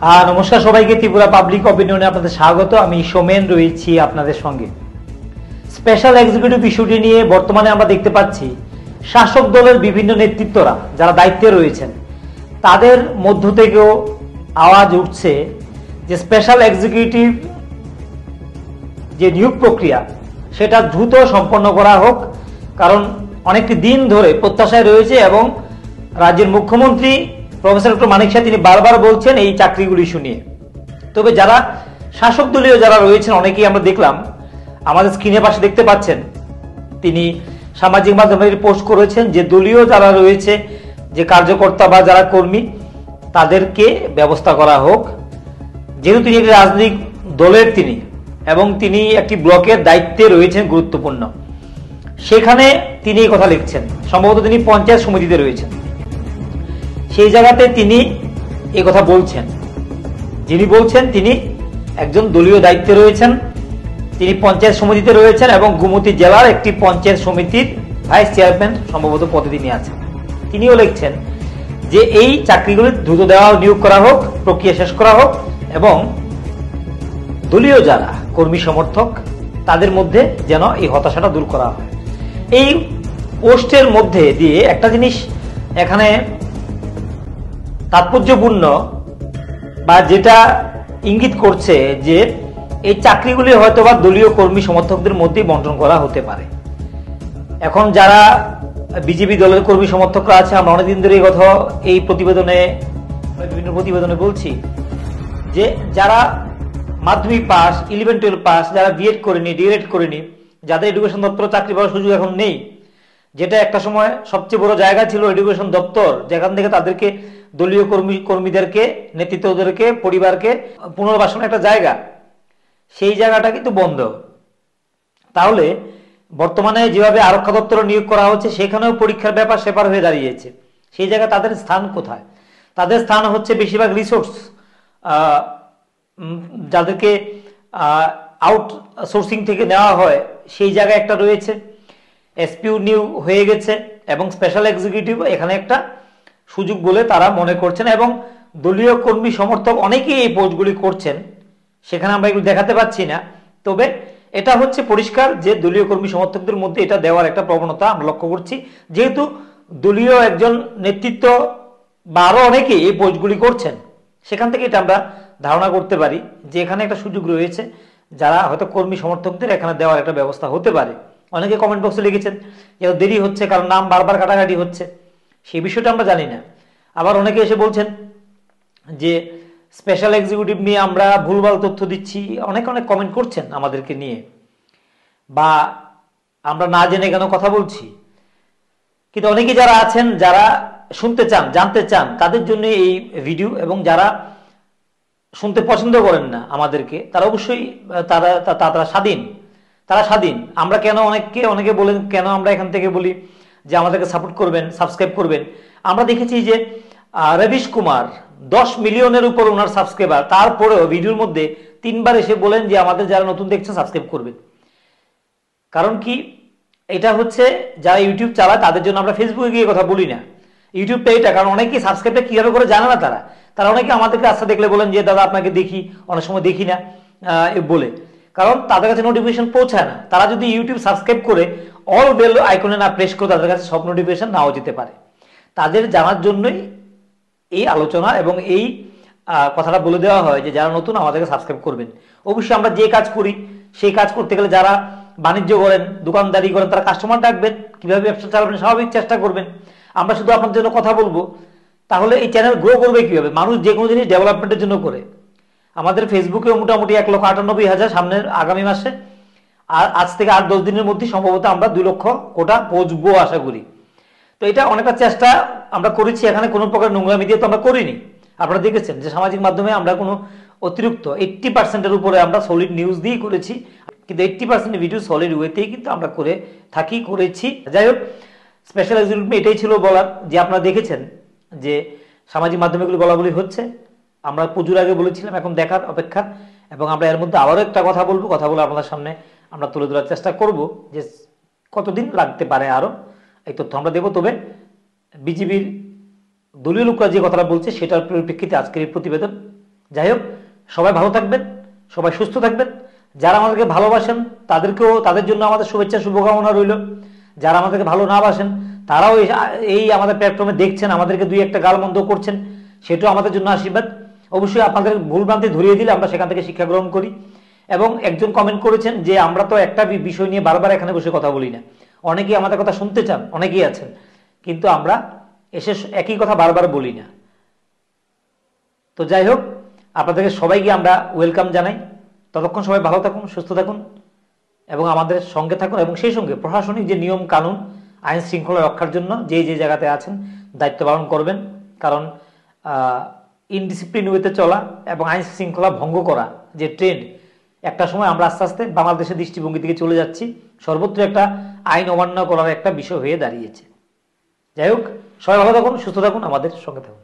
নমস্কার সবাইকে, ত্রিপুরা পাবলিক অপিনিয়নে আপনাদের স্বাগত। আমি সোমেন রয়েছি আপনাদের সঙ্গে। স্পেশাল এক্সিকিউটিভ ইস্যুটি নিয়ে বর্তমানে আমরা দেখতে পাচ্ছি শাসক দলের বিভিন্ন নেতৃত্বরা যারা দায়িত্বে রয়েছেন তাদের মধ্য থেকেও আওয়াজ উঠছে যে স্পেশাল এক্সিকিউটিভ যে নিয়োগ প্রক্রিয়া সেটা দ্রুত সম্পন্ন করা হোক, কারণ অনেকটি দিন ধরে প্রত্যাশায় রয়েছে এবং রাজ্যের মুখ্যমন্ত্রী প্রফেসর ডক্টর মানিক শাহ তিনি বারবার বলছেন এই চাকরিগুলি শুনিয়ে। তবে যারা শাসক দলীয় যারা রয়েছেন অনেকেই আমরা দেখলাম, আমাদের স্ক্রিনের পাশে দেখতে পাচ্ছেন, তিনি সামাজিক মাধ্যমে পোস্ট করেছেন যে দলীয় যারা রয়েছে, যে কার্যকর্তা বা যারা কর্মী তাদেরকে ব্যবস্থা করা হোক। যেহেতু তিনি একটি রাজনৈতিক দলের তিনি এবং তিনি একটি ব্লকের দায়িত্বে রয়েছেন গুরুত্বপূর্ণ, সেখানে তিনি এই কথা লিখছেন। সম্ভবত তিনি পঞ্চায়েত সমিতিতে রয়েছেন, সেই জায়গাতে তিনি এই কথা বলছেন। যিনি বলছেন তিনি একজন দলীয় দায়িত্বে রয়েছেন, তিনি পঞ্চায়েত সমিতিতে রয়েছেন এবং গোমতী জেলার একটি পঞ্চায়েত সমিতির ভাইস চেয়ারম্যান সম্ভবত পদে তিনি আছেন। তিনিও লিখছেন যে এই চাকরিগুলি দ্রুত দেওয়া নিয়োগ করা হোক, প্রক্রিয়া শেষ করা হোক এবং দলীয় যারা কর্মী সমর্থক তাদের মধ্যে যেন এই হতাশাটা দূর করা হয়। এই পোস্টের মধ্যে দিয়ে একটা জিনিস এখানে তাৎপর্যপূর্ণ বা যেটা ইঙ্গিত করছে যে এই চাকরিগুলি হয়তোবা দলীয় কর্মী সমর্থকদের মধ্যেই বন্টন করা হতে পারে। এখন যারা বিজেপি দলের কর্মী সমর্থকরা আছে, আমরা অনেকদিন ধরে এই কথা এই প্রতিবেদনে বিভিন্ন প্রতিবেদনে বলছি যে যারা মাধ্যমিক পাস, 11-12 পাস, যারা বিএড করেনি, ডিএলএড করেনি, যাদের এডুকেশন দপ্তর চাকরি পাওয়ার সুযোগ এখন নেই, যেটা একটা সময় সবচেয়ে বড় জায়গা ছিল এডুকেশন দপ্তর, যেখান থেকে তাদেরকে দলীয় কর্মীদেরকে, নেতৃত্বদেরকে, পরিবারকে পুনর্বাসনের একটা জায়গা, সেই জায়গাটা কিন্তু বন্ধ। তাহলে বর্তমানে যেভাবে আরক্ষা দপ্তরে নিয়োগ করা হচ্ছে সেখানেও পরীক্ষার ব্যাপার সেপার হয়ে দাঁড়িয়েছে। সেই জায়গায় তাদের স্থান কোথায়? তাদের স্থান হচ্ছে বেশিরভাগ রিসোর্স, যাদেরকে আউটসোর্সিং থেকে নেওয়া হয়, সেই জায়গায় একটা রয়েছে। এসপিউ নিয়োগ হয়ে গেছে এবং স্পেশাল এক্সিকিউটিভ এখানে একটা সুযোগ বলে তারা মনে করছেন এবং দলীয় কর্মী সমর্থক অনেকেই এই পোস্টগুলি করছেন, সেখানে আমরা এগুলো দেখাতে পাচ্ছি না। তবে এটা হচ্ছে পরিষ্কার যে দলীয় কর্মী সমর্থকদের মধ্যে এটা দেওয়ার একটা প্রবণতা আমরা লক্ষ্য করছি, যেহেতু দলীয় একজন নেতৃত্ব বা আরো অনেকেই এই পোস্টগুলি করছেন। সেখান থেকে এটা আমরা ধারণা করতে পারি যে এখানে একটা সুযোগ রয়েছে, যারা হয়তো কর্মী সমর্থকদের এখানে দেওয়ার একটা ব্যবস্থা হতে পারে। অনেকে কমেন্ট বক্সে লিখেছেন যে দেরি হচ্ছে কারণ নাম বারবার কাটাকাটি হচ্ছে, সেই বিষয়টা আমরা জানি না। আবার অনেকে এসে বলছেন যে স্পেশাল এক্সিকিউটিভ নিয়ে আমরা ভুলভাল তথ্য দিচ্ছি, অনেক কমেন্ট করছেন আমাদেরকে নিয়ে, বা আমরা না জেনে কেন কথা বলছি। কিন্তু অনেকে যারা আছেন, যারা শুনতে চান, জানতে চান, তাদের জন্য এই ভিডিও, এবং যারা শুনতে পছন্দ করেন না আমাদেরকে, তারা অবশ্যই তারা স্বাধীন। আমরা কেন অনেকে বলেন কেন আমরা এখান থেকে বলি যে আমাদেরকে সাপোর্ট করবেন, সাবস্ক্রাইব করবেন। আমরা দেখেছি যে রবিশ কুমার 10 মিলিয়নের উপর ওনার সাবস্ক্রাইবার, তারপরেও ভিডিওর মধ্যে 3 বার এসে বলেন যে আমাদের যারা নতুন দেখছেন সাবস্ক্রাইব করবেন। কারণ কি, এটা হচ্ছে যারা ইউটিউব চালায় তাদের জন্য। আমরা ফেসবুকে গিয়ে কথা বলি না, ইউটিউবটা এটা। কারণ অনেকেই সাবস্ক্রাইবটা কিভাবে করে জানে না, তারা অনেকে আমাদেরকে রাস্তা দেখলে বলেন যে দাদা আপনাকে দেখি, অনেক সময় দেখি না বলে, কারণ তাদের কাছে নোটিফিকেশন পৌঁছায় না। তারা যদি ইউটিউব সাবস্ক্রাইব করে অল বেল আইকনে না প্রেস করে, তাদের কাছে সব নোটিফিকেশন নাও যেতে পারে। তাদের জানার জন্যই এই আলোচনা এবং এই কথাটা বলে দেওয়া হয় যে যারা নতুন আমাদেরকে সাবস্ক্রাইব করবেন। অবশ্যই আমরা যে কাজ করি সেই কাজ করতে গেলে যারা বাণিজ্য করেন, দোকানদারি করেন, তারা কাস্টমার ডাকবেন, কিভাবে ব্যবসা চালাবেন স্বাভাবিক চেষ্টা করবেন। আমরা শুধু আপনার জন্য কথা বলবো, তাহলে এই চ্যানেল গ্রো করবে কিভাবে? মানুষ যে কোনো জিনিস ডেভেলপমেন্টের জন্য করে। আমাদের ফেসবুকে মোটামুটি 1,98,000 সামনের আগামী মাসে, আর আজ থেকে 8-10 দিনের মধ্যে সম্ভবত আমরা 2 লক্ষ কোটা পৌঁছবো আশা করি। তো এটা অনেকটা চেষ্টা আমরা করেছি, এখানে কোনো প্রকার নোংরামি দিয়ে তো আমরা করিনি। আপনারা দেখেছেন যে সামাজিক মাধ্যমে আমরা কোনো অতিরিক্ত 80% উপরে আমরা সলিড নিউজ দিয়েই করেছি, কিন্তু 80% ভিডিও সলিড ওয়েতেই কিন্তু আমরা করেছি। যাই হোক, স্পেশাল এক্সিকিউটিভ এটাই ছিল বলার, যে আপনারা দেখেছেন যে সামাজিক মাধ্যমে এগুলো বলা বলি হচ্ছে। আমরা পুজোর আগে বলেছিলাম, এখন দেখার অপেক্ষা। এবং আমরা এর মধ্যে আবারও একটা কথা বলে আপনাদের সামনে আমরা তুলে ধরার চেষ্টা করব যে কতদিন লাগতে পারে আরো এই তথ্য আমরা দেব। তবে বিজেপির দলীয় লোকরা যে কথাটা বলছে সেটার পরিপ্রেক্ষিতে আজকের এই প্রতিবেদন। যাই হোক, সবাই ভালো থাকবেন, সবাই সুস্থ থাকবেন। যারা আমাদেরকে ভালোবাসেন তাদের জন্য আমাদের শুভেচ্ছা শুভকামনা রইল। যারা আমাদেরকে ভালো না বাসেন তারাও এই আমাদের প্ল্যাটফর্মে দেখছেন, আমাদেরকে দুই একটা গালমন্দ করছেন, সেটাও আমাদের জন্য আশীর্বাদ। অবশ্যই আপনাদের ভুলভ্রান্তি ধরিয়ে দিলে আমরা সেখান থেকে শিক্ষা গ্রহণ করি। এবং একজন কমেন্ট করেছেন যে আমরা তো একটা বিষয় নিয়ে বারবার এখানে বসে কথা বলি না। অনেকেই আমাদের কথা শুনতে চান, অনেকেই আছেন, কিন্তু আমরা এসে একই কথা বারবার বলি না। তো যাই হোক, আপনাদেরকে সবাইকে আমরা ওয়েলকাম জানাই। ততক্ষণ সবাই ভালো থাকুন, সুস্থ থাকুন এবং আমাদের সঙ্গে থাকুন, এবং সেই সঙ্গে প্রশাসনিক যে নিয়ম কানুন, আইন শৃঙ্খলা রক্ষার জন্য যে জায়গাতে আছেন দায়িত্ব পালন করবেন। কারণ ইনডিসিপ্লিন ওয়েতে চলা এবং আইন শৃঙ্খলা ভঙ্গ করা যে ট্রেন্ড, একটা সময় আমরা আস্তে আস্তে বাংলাদেশের দৃষ্টিভঙ্গি থেকে চলে যাচ্ছি, সর্বত্র একটা আইন অমান্য করার একটা বিষয় হয়ে দাঁড়িয়েছে। যাই হোক, সবাই ভালো থাকুন, সুস্থ থাকুন, আমাদের সঙ্গে থাকুন।